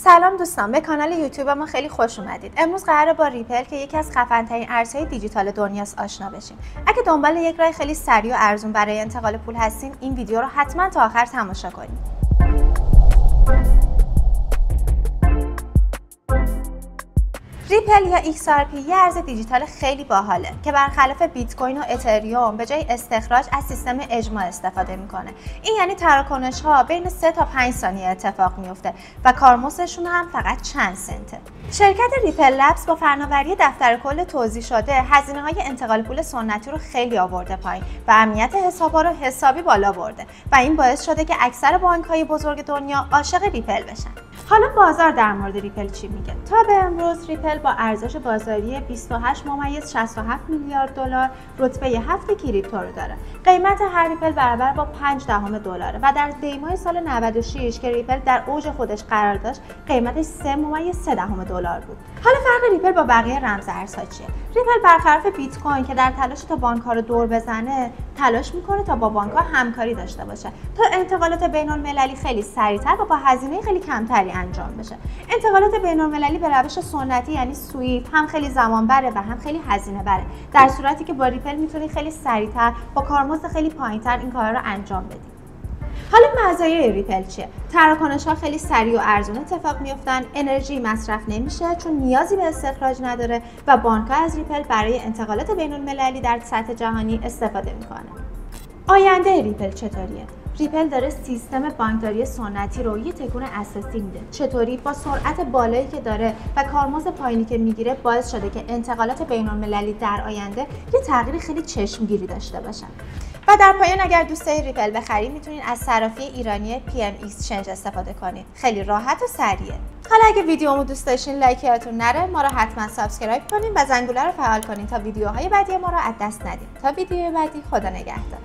سلام دوستان، به کانال یوتیوب ما خیلی خوش اومدید. امروز قراره با ریپل که یکی از خفن‌ترین ارزهای دیجیتال دنیاست آشنا بشیم. اگه دنبال یک راه خیلی سریع و ارزون برای انتقال پول هستین، این ویدیو رو حتما تا آخر تماشا کنید. ریپل یا XRP یه ارز دیجیتال خیلی باحاله که برخلاف بیت کوین و اتریوم به جای استخراج از سیستم اجماع استفاده میکنه. این یعنی تراکنش‌ها بین 3 تا 5 ثانیه اتفاق میفته و کارمزدشون هم فقط چند سنته. شرکت ریپل لبز با فناوری دفتر کل توزیع شده هزینه‌های انتقال پول سنتی رو خیلی آورده پایین و امنیت حساب‌ها رو حسابی بالا برده و این باعث شده که اکثر بانک‌های بزرگ دنیا عاشق ریپل بشن. حالا بازار در مورد ریپل چی میگه؟ تا به امروز ریپل با ارزش بازاری 28.67 میلیارد دلار رتبه 7 کریپتو رو داره. قیمت هر ریپل برابر با 0.5 دلاره و در دیماه سال 96 که ریپل در اوج خودش قرار داشت، قیمتش 3.3 دلار بود. حالا فرق ریپل با بقیه رمز ارزها چیه؟ ریپل برخلاف بیت کوین که در تلاش تا بانک‌ها رو دور بزنه، تلاش میکنه تا با بانک‌ها همکاری داشته باشه تا انتقالات بین‌المللی خیلی سریعتر و با هزینه خیلی کمتری انجام بشه. انتقالات بین‌المللی به روش سنتی یعنی سویفت هم خیلی زمان بره و هم خیلی هزینه بره، در صورتی که با ریپل میتونی خیلی سریعتر با کارمزد خیلی پایینتر این کارا رو انجام بدی. حالا مزایای ریپل چیه؟ تراکنش‌ها خیلی سریع و ارزون اتفاق میفتن، انرژی مصرف نمیشه چون نیازی به استخراج نداره و بانک‌ها از ریپل برای انتقالات بین‌المللی در سطح جهانی استفاده میکنه. آینده ریپل چطوریه؟ ریپل داره سیستم بانکداری سنتی رو یه تکون اساسی میده. چطوری؟ با سرعت بالایی که داره و کارمزد پایینی که میگیره باعث شده که انتقالات بین‌المللی در آینده یه تغییر خیلی چشمگیری داشته باشن. و در پایان اگر دوست دارید ریپل بخرید میتونید از صرافی ایرانی PM Exchange استفاده کنید. خیلی راحت و سریعه. حالا اگه ویدیومو دوست داشتین لایک یادتون نره، ما رو حتما سابسکرایب کنین و زنگوله رو فعال کنین تا ویدیوهای بعدی ما رو از دست ندید. تا ویدیو بعدی، خدا نگهدار.